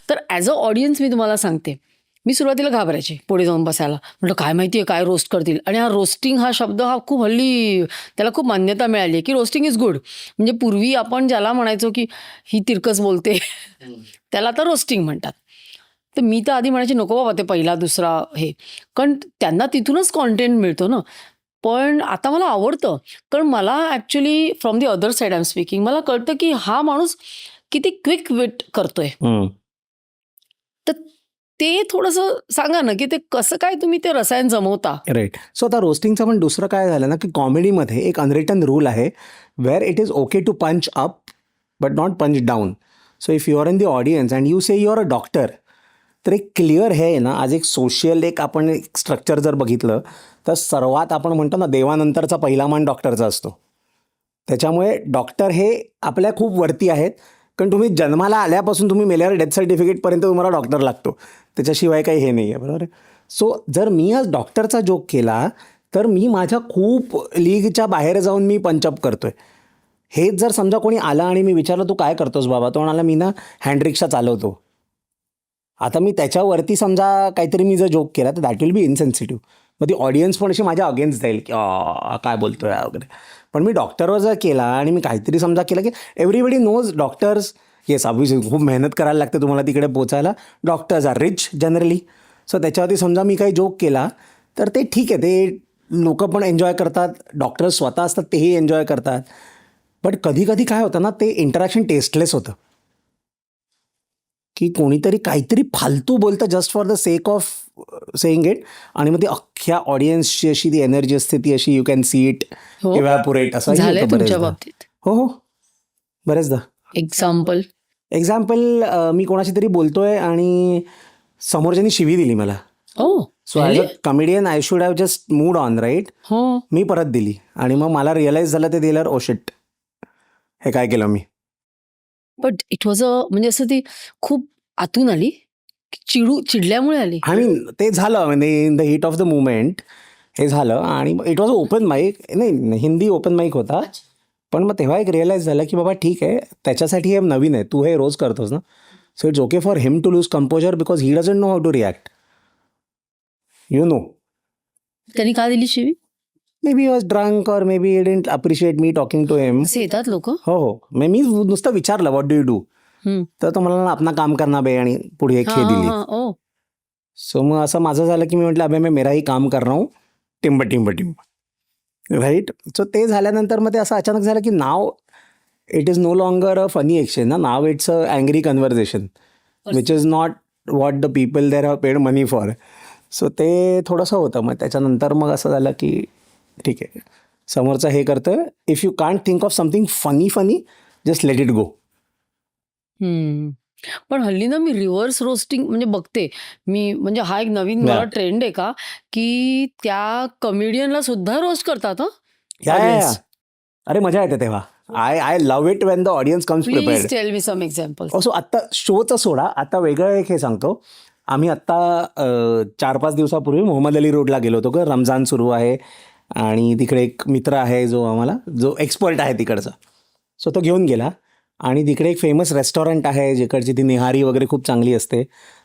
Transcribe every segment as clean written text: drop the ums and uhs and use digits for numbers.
तर as a audience मी तुम्हाला सांगते, मी सुरुवातीला घाबरायचे पुढे जाऊन बसायला. म्हटलं काय माहिती आहे काय रोस्ट करतील, आणि हा रोस्टिंग हा शब्द हा खूप हल्ली त्याला खूप मान्यता मिळाली आहे की रोस्टिंग इज गुड. म्हणजे पूर्वी आपण ज्याला म्हणायचो की ही तिरकस बोलते त्याला आता रोस्टिंग म्हणतात. तर मी तर आधी म्हणायचे नको बाबा ते पहिला दुसरा हे, कारण त्यांना तिथूनच कॉन्टेंट मिळतो ना. पण आता मला आवडतं, कारण मला actually from the other side I am speaking, मला कळतं की हा माणूस किती क्विक विट करतोय. तर ते थोडंसं सांगा ना, की ते कसं काय तुम्ही ते रसायन जमवता? राईट. सो आता रोस्टिंगचं पण दुसरं काय झालं ना, की कॉमेडीमध्ये एक अनरिटन रूल आहे where it is okay to punch up but not punch down. So if you are in the audience and you say you are a doctor, तर एक क्लिअर हे ना, आज एक सोशल एक आपण एक स्ट्रक्चर जर बघितलं तर सर्वात आपण म्हणतो ना देवानंतरचा पहिला मान डॉक्टरचा असतो. त्याच्यामुळे डॉक्टर हे आपल्या खूप वरती आहेत, कारण तुम्ही जन्माला आल्यापासून तुम्ही मेल्यावर डेथ सर्टिफिकेटपर्यंत तुम्हाला डॉक्टर लागतो, त्याच्याशिवाय काही हे नाही आहे, बरोबर आहे. सो जर मी आज डॉक्टरचा जोक केला तर मी माझ्या खूप लीगच्या बाहेर जाऊन मी पंचअप करतोय. हेच जर समजा कोणी आलं आणि मी विचारलं तू काय करतोस बाबा, तो म्हणाला मी ना हँड रिक्षा चालवतो. आता मी त्याच्यावरती समजा काहीतरी मी जर जोक केला तर दॅट विल बी इनसेन्सिटिव्ह. मग ती ऑडियन्स पण अशी माझ्या अगेन्स्ट जाईल की काय बोलतोय वगैरे. पण मी डॉक्टरवर जर केला आणि मी काहीतरी समजा केलं की everybody knows doctors, yes obviously खूप मेहनत करायला लागते तुम्हाला तिकडे पोचायला. Doctors are rich generally. So त्याच्यावरती समजा मी काही जोक केला तर ते ठीक आहे, ते लोक पण एन्जॉय करतात, डॉक्टर्स स्वतः असतात तेही एन्जॉय करतात. बट कधी कधी काय होतं ना, ते इंटरॅक्शन टेस्टलेस होतं, की कोणीतरी काहीतरी फालतू बोलतं just for the sake of saying it, आणि मग ती अख्ख्या ऑडियन्सची अशी ती एनर्जी असते ती अशी यू कॅन सी इट हो. इव्हॅपोरेट. असं झालंय होतं तुमच्या बरेचदा. बाबतीत? हो हो, बरेचदा. एक्झाम्पल? एक्झाम्पल, मी कोणाशी तरी बोलतोय आणि समोरच्यानी शिवी दिली मला. Oh so as a comedian I should have just moved on, right. हो. मी परत दिली आणि मग मला रिअलाईज झालं ते दिल्यावर ओ शिट, हे काय केलं मी. बट इट वॉज म्हणजे असं ती खूप आतून आली, चिडल्यामुळे आली? आणि ते झालं म्हणजे in the heat of the movement हे झालं, आणि इट वॉज ओपन माईक, नाही हिंदी ओपन माईक होता. पण मग तेव्हा एक रिअलाईज झालं की बाबा ठीक आहे, त्याच्यासाठी हे नवीन आहे, तू हे रोज करतोस ना, so it's okay for him to lose composure because he doesn't know how to react, you know. त्यांनी का दिली शिवी? Maybe was drunk or maybe he didn't appreciate me talking to him. असे येतात लोक? हो हो, मी नुसतं विचारलं व्हॉट डू यू डू, तर तो मला अपना काम करना बे, आणि पुढे एक हे दिली. ओ सो मग असं माझं झालं की मी म्हटलं अबे मैं मेरा ही काम कर रहा हूँ, टिंब टिंब टिंब, राईट. सो ते झाल्यानंतर मग ते असं अचानक झालं की now it is no longer a funny exchange ना, now it's an angry conversation which is not what the people there have paid money for. So ते थोडंसं होतं. मग त्याच्यानंतर मग असं झालं की ठीक आहे, समोरचं हे करतं, if you can't think of something funny just let it go. पण हल्ली ना मी रिव्हर्स रोस्टिंग म्हणजे बघते मी, म्हणजे हा एक नवीन मला Yeah. ट्रेंड आहे का, की त्या कमेडियनला सुद्धा रोस्ट करतात? या Audience. अरे मजा येते तेव्हा. I love it when the audience comes please prepared. Tell me some example. So आत्ता शोचं सोडा, आता वेगळं एक हे सांगतो. आम्ही आत्ता 4-5 दिवसापूर्वी मोहम्मद अली रोडला गेलो होतो, का रमजान सुरू आहे आणि तिकडे एक मित्र आहे जो आम्हाला जो एक्सपर्ट आहे तिकडचा, सो तो घेऊन गेला. आणि तिकडे एक फेमस रेस्टॉरंट आहे जिकडची ती निहारी वगैरे खूप चांगली असते.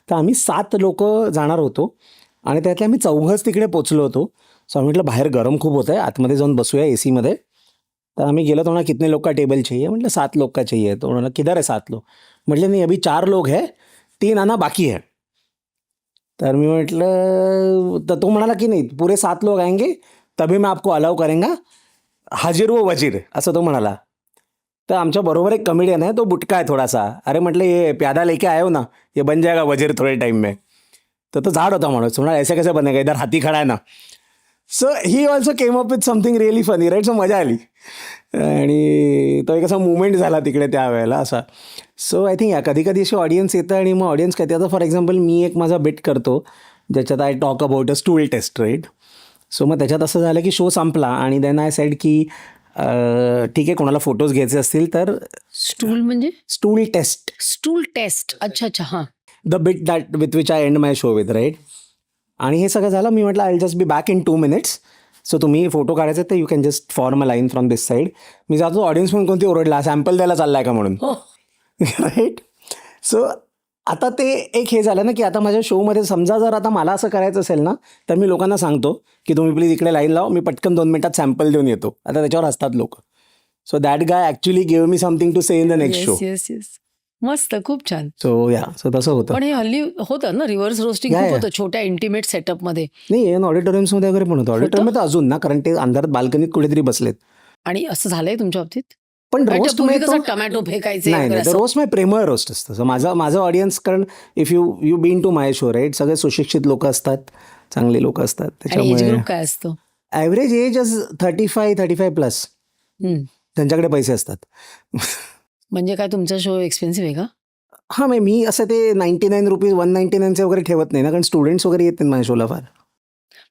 तर आम्ही 7 लोक जाणार होतो आणि त्यातले आम्ही 4घंच तिकडे पोचलो होतो. सो आम्ही म्हटलं बाहेर गरम खूप होतं आहे, आतमध्ये जाऊन बसूया AC मध्ये. तर आम्ही गेलो, तो म्हणा कितने लोग का टेबल चाहिए, म्हटलं 7 लोग का चाहिए. तो म्हणाला किधर है 7 लोग, म्हटले नाही अभी 4 लोग है, 3 आना बाकी है. तर मी म्हटलं, तर तो म्हणाला की नाही पुरे 7 लोग आएंगे तभी मैं आपको अलाउ करेंगा, हाजिर वो वजीर, असं तो म्हणाला. तर आमच्या बरोबर एक कमेडियन आहे, तो बुटका आहे थोडासा. अरे म्हटलं ये प्यादा लेके आए हो ना, ये बन जाएगा वजीर थोडे टाइम में. तर तो झाड होता माणूस, म्हणा ऐसे कैसे बनेगा, इधर हाथी खडा आहे ना. So he also came up with something really funny, right. So मजा आली आणि तो एक असा मुवमेंट झाला तिकडे त्यावेळेला असा. सो आय थिंक कधी कधी अशी ऑडियन्स येतं आणि मग ऑडियन्स काय, आता फॉर एक्झाम्पल मी एक माझा बिट करतो ज्याच्यात I talk about a stool test, right. So मग त्याच्यात असं झालं की शो संपला आणि देन आय सेड की ठीक आहे, कोणाला फोटोज घ्यायचे असतील तर स्टूल म्हणजे? Stool test, stool test. अच्छा अच्छा, हां. The bit that with which I end my show with, right. आणि हे सगळं झालं. मी म्हटलं I will just be back in 2 minutes. So तुम्ही फोटो काढायचे तर you can just form a line from this side. मी जातो, ऑडियन्स म्हणून कोणती ओरडला, सॅम्पल द्यायला चाललाय का म्हणून, हो. राईट. सो आता ते एक हे झालं ना, की आता माझ्या शोमध्ये समजा जर आता मला असं करायचं असेल ना, तर मी लोकांना सांगतो की तुम्ही प्लीज इकडे लाईन लावा, मी पटकन 2 मिनिटात सॅम्पल देऊन येतो. आता त्याच्यावर हसतात लोक. So that guy actually give me something to say in the next show. Yes yes yes मस्त खूप छान. सो तसं होतं. पण हे हल्ली होतं ना रिव्हर्स रोस्टिंग या, खूप या. होतं छोट्या इंटिमेट सेटअपमध्ये. नाही ऑडिटोरियम्समध्ये वगैरे पण होतं. ऑडिटोरियममध्ये अजून ना, कारण ते अंधारात बाल्कनीत कुठेतरी बसलेत. आणि असं झालंय तुमच्या बाबतीत? पण कारण रोस्ट पूर्वी में कसं तो टोमॅटो फेकायचे नाही वगैरे नाही असं. रोस्ट में प्रेमळ रोस्ट असतं. So माझं ऑडियन्स, कारण if you been to my show right, सगळे सुशिक्षित लोक असतात, चांगली लोक असतात. आणि एज त्याच्यामुळे ग्रुप काय असतो? Average age is 35 plus. Hmm. त्यांच्याकडे पैसे असतात. म्हणजे काय तुमचा शो एक्सपेन्सिव्ह आहे का? हां, मी असं ते ₹99 199चे वगैरे ठेवत नाही ना, कारण स्टुडंट्स वगैरे येत नाहीत माझ्या शोला फार.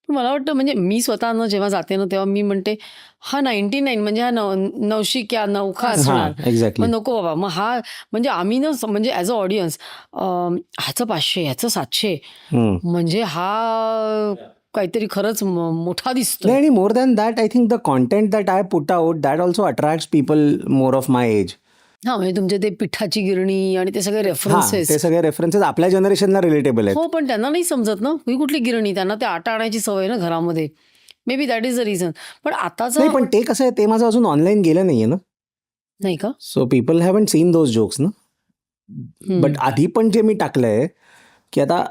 पण मला वाटतं म्हणजे मी स्वतः ना जेव्हा जाते ना तेव्हा मी म्हणते हा 99 म्हणजे हा नवशी क्या नौखा असणार. हां, एक्झॅक्टली. मग नको बाबा. मग हा म्हणजे आम्ही ना म्हणजे ॲज अ ऑडियन्स ह्याचं 500 ह्याचं 700 म्हणजे हा काहीतरी खरंच मोठा दिसतोय. नाही, आणि more than that I think the content that I put out that also attracts people more of my age. हा म्हणजे तुमचे ते पिठाची गिरणी आणि ते सगळे हां, रेफरन्सेस. ते सगळे रेफरन्सेस आपल्या जनरेशनला रिलेटेबल आहेत. हो पण त्यांना नाही समजत ना ही कुठली गिरणी. त्यांना ते आटा आणायची सवय ना घरामध्ये. May be that is the reason. पण आताचं नाही, पण ते कसं आहे, ते माझं अजून ऑनलाईन गेलं नाहीये ना. नाही का? So people haven't seen those jokes ना. बट आधी पण जे मी टाकलंय की आता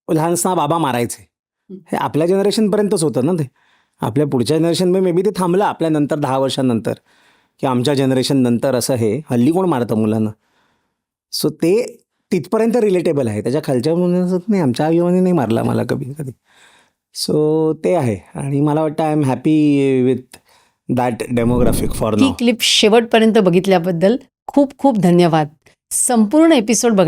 लहान असताना बाबा मारायचे, हे आपल्या जनरेशनपर्यंतच होतं ना. ते आपल्या पुढच्या जनरेशन मे बी ते थांबलं आपल्या नंतर 10 वर्षांनंतर, की आमच्या जनरेशन नंतर असं हे हल्ली कोण मारतं मुलांना. सो ते तिथपर्यंत रिलेटेबल आहे. त्याच्या खालच्या मुलांना नाही, आमच्या आईने नाही मारला मला कधी. सो ते आहे, आणि मला वाटतं I am happy with that demographic for he now. Clip शेवटपर्यंत बघितल्याबद्दल खूप खूप धन्यवाद. संपूर्ण एपिसोड बघ